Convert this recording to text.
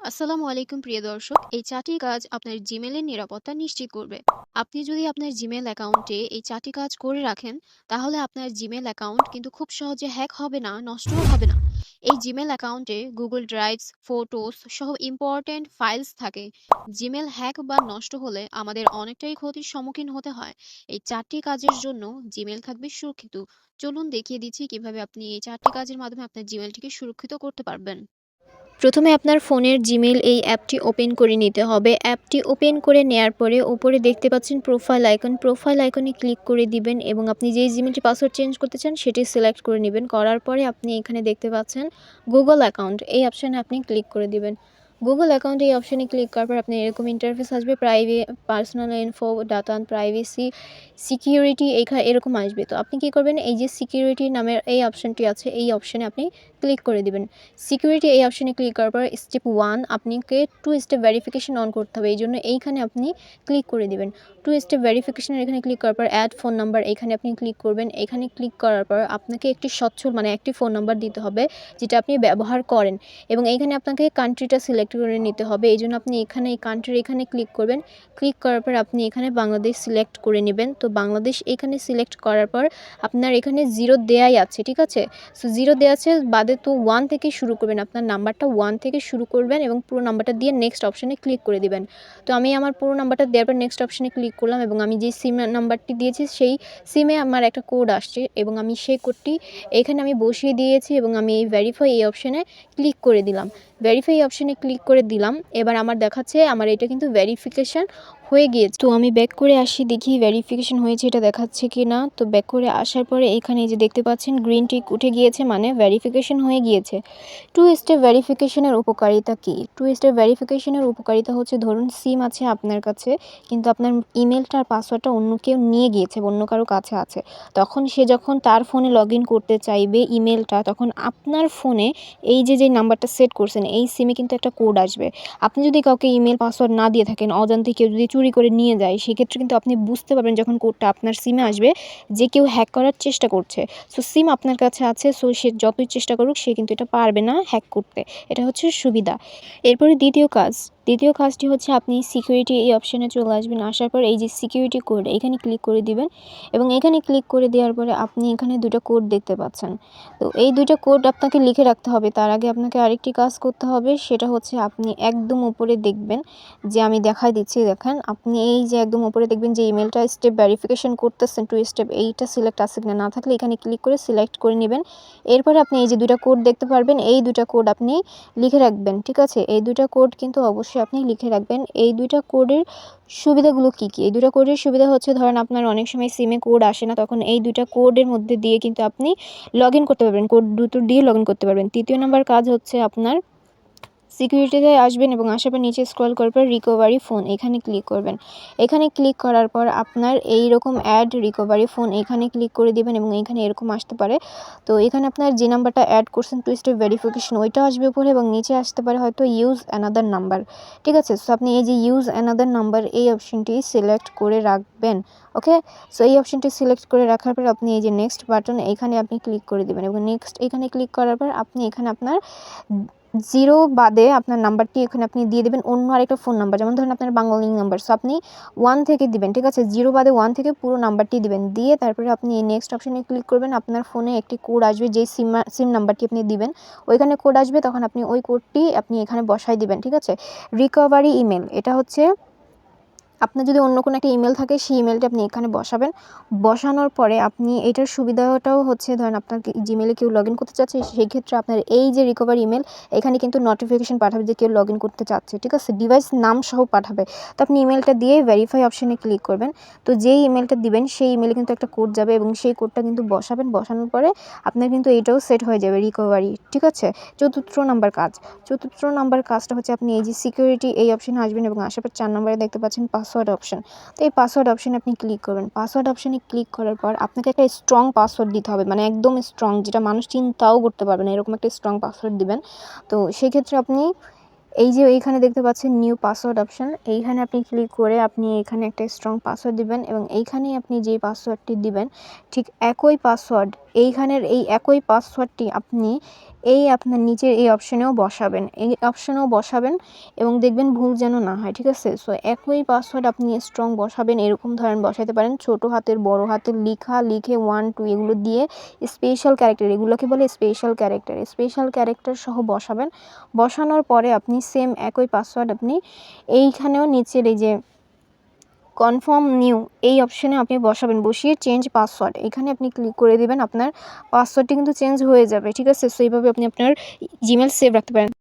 আসসালামু আলাইকুম প্রিয় দর্শক। এই ৪টি কাজ আপনার জিমেইলের নিরাপত্তা নিশ্চিত করবে। আপনি যদি আপনার জিমেইল অ্যাকাউন্টে এই ৪টি কাজ করে রাখেন, তাহলে আপনার জিমেইল অ্যাকাউন্ট কিন্তু খুব সহজে হ্যাক হবে না, নষ্টও হবে না। এই জিমেইল অ্যাকাউন্টে গুগল ড্রাইভস, ফটোস সহ ইম্পোর্টেন্ট ফাইলস থাকে। জিমেইল হ্যাক বা নষ্ট হলে আমাদের অনেকটাই ক্ষতির সম্মুখীন হতে হয়। এই ৪টি কাজের জন্য জিমেইল থাকবে সুরক্ষিত। চলুন দেখিয়ে দিচ্ছি কিভাবে আপনি এই ৪টি কাজের মাধ্যমে আপনার জিমেইলটিকে সুরক্ষিত করতে পারবেন। প্রথমে আপনার ফোনের জিমেইল এই অ্যাপটি ওপেন করে নিতে হবে। অ্যাপটি ওপেন করে নেয়ার পরে উপরে দেখতে পাচ্ছেন প্রোফাইল আইকন। প্রোফাইল আইকনে ক্লিক করে দিবেন এবং আপনি যেই জিমেইলটি পাসওয়ার্ড চেঞ্জ করতে চান সেটি সিলেক্ট করে নিবেন। করার পরে আপনি এখানে দেখতে পাচ্ছেন গুগল অ্যাকাউন্ট, এই অপশনে আপনি ক্লিক করে দিবেন। গুগল অ্যাকাউন্ট এই অপশনে ক্লিক করার পর আপনার এরকম ইন্টারফেস আসবে। Personal info, data and privacy, security এরকম আসবে। তো আপনি কি করবেন, এই যে সিকিউরিটি নামের এই অপশনটি আছে, এই অপশনে আপনি ক্লিক করে দিবেন। সিকিউরিটি এই অপশনে ক্লিক করার পর স্টেপ 1 আপনাকে 2 স্টেপ ভেরিফিকেশন অন করতে হবে। এইজন্য এইখানে আপনি ক্লিক করে দিবেন। 2 স্টেপ ভেরিফিকেশনের এখানে ক্লিক করার পর অ্যাড ফোন নাম্বার এখানে আপনি ক্লিক করবেন। এখানে ক্লিক করার পর আপনাকে একটি সচ্ছল মানে একটি ফোন নাম্বার দিতে হবে যেটা আপনি ব্যবহার করেন, এবং এইখানে আপনাকে কান্ট্রিটা সিলেক্ট করে নিতে হবে। এইজন্য আপনি এখানে এই কান্ট্রির এখানে ক্লিক করবেন। ক্লিক করার পর আপনি এখানে বাংলাদেশ সিলেক্ট করে নেবেন। তো বাংলাদেশ এখানে সিলেক্ট করার পর আপনার এখানে 0 দেয়াই আছে, ঠিক আছে? সো 0 দেয়া আছে বাদে তো 1 থেকে শুরু করবেন। আপনার নাম্বারটা 1 থেকে শুরু করবেন এবং পুরো নাম্বারটা দিয়ে নেক্সট অপশনে ক্লিক করে দিবেন। তো আমি আমার পুরো নাম্বারটা দেওয়ার পর নেক্সট অপশনে ক্লিক করলাম এবং আমি যে সিম নাম্বারটি দিয়েছি সেই সিমে আমার একটা কোড আসছে এবং আমি সেই কোডটি এখানে আমি বসিয়ে দিয়েছি এবং আমি এই ভেরিফাই এই অপশনে ক্লিক করে দিলাম। ভেরিফাই অপশনে ক্লিক করে দিলাম। এবার আমার দেখাচ্ছে আমার এটা কিন্তু ভেরিফিকেশন হয়ে গিয়েছে। তো আমি ব্যাক করে আসি, দেখি ভেরিফিকেশন হয়েছে এটা দেখাচ্ছে কি না। তো ব্যাক করে আসার পরে এখানে যে দেখতে পাচ্ছেন গ্রিন টিক উঠে গিয়েছে, মানে ভেরিফিকেশন হয়ে গিয়েছে। 2 স্টেপ ভেরিফিকেশনের উপকারিতা কি? 2 স্টেপ ভেরিফিকেশনের উপকারিতা হচ্ছে, ধরুন সিম আছে আপনার কাছে কিন্তু আপনার ইমেলটা আর পাসওয়ার্ডটা অন্য কেউ নিয়ে গিয়েছে, অন্য কারো কাছে আছে। তখন সে যখন তার ফোনে লগইন করতে চাইবে ইমেলটা, তখন আপনার ফোনে এই যে নাম্বারটা সেট করছেন এই সিমে কিন্তু একটা কোড আসবে। আপনি যদি কাউকে ইমেল পাসওয়ার্ড না দিয়ে থাকেন, অজান্তে কেউ যদি চুরি করে নিয়ে যায়, সেক্ষেত্রে কিন্তু আপনি বুঝতে পারবেন যখন কোডটা আপনার সিমে আসবে যে কেউ হ্যাক করার চেষ্টা করছে। সো সিম আপনার কাছে আছে, সো সে যতই চেষ্টা করুক সে কিন্তু এটা পারবে না হ্যাক করতে। এটা হচ্ছে সুবিধা। এরপরে দ্বিতীয় কাজটি হচ্ছে আপনি সিকিউরিটি এই অপশনে চলে আসবেন। আসার পর এই যে সিকিউরিটি কোড এখানে ক্লিক করে দিবেন এবং এখানে ক্লিক করে দেওয়ার পরে আপনি এখানে 2টা কোড দেখতে পাচ্ছেন। তো এই 2টা কোড আপনাকে লিখে রাখতে হবে। তার আগে আপনাকে আরেকটি কাজ করতে হবে, সেটা হচ্ছে আপনি একদম উপরে দেখবেন যে আমি দেখাই দিচ্ছি, দেখেন আপনি এই যে একদম উপরে দেখবেন যে ইমেলটা স্টেপ ভেরিফিকেশন করতেছেন 2 স্টেপ, এইটা সিলেক্ট আছে কিনা, না থাকলে এখানে ক্লিক করে সিলেক্ট করে নেবেন। এরপরে আপনি এই যে 2টা কোড দেখতে পারবেন, এই 2টা কোড আপনি লিখে রাখবেন, ঠিক আছে? এই 2টা কোড কিন্তু অবশ্যই আপনি লিখে রাখবেন। এই 2টা কোডের সুবিধাগুলো কী কী? এই 2টা কোডের সুবিধা হচ্ছে, ধরেন আপনার অনেক সময় সিমে কোড আসে না, তখন এই 2টা কোডের মধ্যে দিয়ে কিন্তু আপনি লগইন করতে পারবেন, কোড দুটো দিয়ে লগইন করতে পারবেন। 3য় নাম্বার কাজ হচ্ছে আপনার সিকিউরিটিতে আসবেন এবং আসার পর নিচে স্ক্রল করার পর রিকভারি ফোন এখানে ক্লিক করবেন। এখানে ক্লিক করার পর আপনার এইরকম অ্যাড রিকভারি ফোন এখানে ক্লিক করে দিবেন এবং এখানে এরকম আসতে পারে। তো এখানে আপনার যে নাম্বারটা অ্যাড করছেন 2 স্টেপ ভেরিফিকেশন ওইটা আসবে উপরে এবং নিচে আসতে পারে হয়তো ইউজ অ্যানাদার নাম্বার, ঠিক আছে? সো আপনি এই যে ইউজ অ্যানাদার নাম্বার এই অপশনটি সিলেক্ট করে রাখবেন। ওকে, সো এই অপশনটি সিলেক্ট করে রাখার পর আপনি এই যে নেক্সট বাটন এখানে আপনি ক্লিক করে দিবেন এবং নেক্সট এখানে ক্লিক করার পর আপনি এখানে আপনার 0 বাদে আপনার নাম্বারটি এখানে আপনি দিয়ে দেবেন অন্য আরেকটা ফোন নাম্বার, যেমন ধরুন আপনার বাংলালিংক নাম্বার, সো আপনি 1 থেকে দিবেন, ঠিক আছে? 0 বাদে 1 থেকে পুরো নাম্বারটি দিবেন। দিয়ে তারপরে আপনি এই নেক্সট অপশনে ক্লিক করবেন। আপনার ফোনে একটি কোড আসবে, যেই সিম নাম্বারটি আপনি দিবেন ওইখানে কোড আসবে, তখন আপনি ওই কোডটি আপনি এখানে বসায় দিবেন, ঠিক আছে? রিকভারি ইমেল, এটা হচ্ছে আপনার যদি অন্য কোনো একটা ইমেল থাকে সেই ইমেলটা আপনি এখানে বসাবেন। বসানোর পরে আপনি এটার সুবিধাটাও হচ্ছে, ধরেন আপনার জিমেলে কেউ লগইন করতে চাচ্ছে, সেই ক্ষেত্রে আপনার এই যে রিকভারি ইমেল এখানে কিন্তু নোটিফিকেশন পাঠাবে যে কেউ লগইন করতে চাচ্ছে, ঠিক আছে? ডিভাইস নাম সহ পাঠাবে। তো আপনি ইমেলটা দিয়ে ভেরিফাই অপশনে ক্লিক করবেন। তো যেই ইমেলটা দিবেন সেই ইমেলে কিন্তু একটা কোড যাবে এবং সেই কোডটা কিন্তু বসাবেন। বসানোর পরে আপনার কিন্তু এইটাও সেট হয়ে যাবে রিকভারি, ঠিক আছে? চতুর্থ নাম্বার কাজটা হচ্ছে আপনি এই যে সিকিউরিটি এই অপশনে আসবেন এবং আসার পর 4 নম্বরে দেখতে পাচ্ছেন পাসওয়ার্ড অপশন। তো এই পাসওয়ার্ড অপশনে আপনি ক্লিক করবেন। পাসওয়ার্ড অপশনে ক্লিক করার পর আপনাকে একটা স্ট্রং পাসওয়ার্ড দিতে হবে, মানে একদম স্ট্রং, যেটা মানুষ চিন্তাও করতে পারবে না, এরকম একটা স্ট্রং পাসওয়ার্ড দিবেন। তো সেক্ষেত্রে আপনি এই যে এইখানে দেখতে পাচ্ছেন নিউ পাসওয়ার্ড অপশন, এইখানে আপনি ক্লিক করে আপনি এখানে একটা স্ট্রং পাসওয়ার্ড দিবেন এবং এইখানেই আপনি যে পাসওয়ার্ডটি দিবেন ঠিক একই পাসওয়ার্ড এইখানের এই একই পাসওয়ার্ডটি আপনি এই আপনার নিচের এই অপশনেও বসাবেন এবং দেখবেন ভুল যেন না হয়, ঠিক আছে। সো একই পাসওয়ার্ড আপনি স্ট্রং বসাবেন, এরকম ধরেন বসাতে পারেন ছোট হাতের বড় হাতের লিখে 1 2 এগুলো দিয়ে স্পেশাল ক্যারেক্টার, এগুলোকে বলে স্পেশাল ক্যারেক্টার সহ বসাবেন। বসানোর পরে আপনি সেম একই পাসওয়ার্ড আপনি এইখানেও নিচের এই যে কনফার্ম নিউ এই অপশনে আপনি বসাবেন, বসিয়ে চেঞ্জ পাসওয়ার্ড এখানে আপনি ক্লিক করে দিবেন, আপনার পাসওয়ার্ডটি কিন্তু চেঞ্জ হয়ে যাবে, ঠিক আছে। সো এইভাবে আপনি আপনার জিমেল সেভ রাখতে পারেন।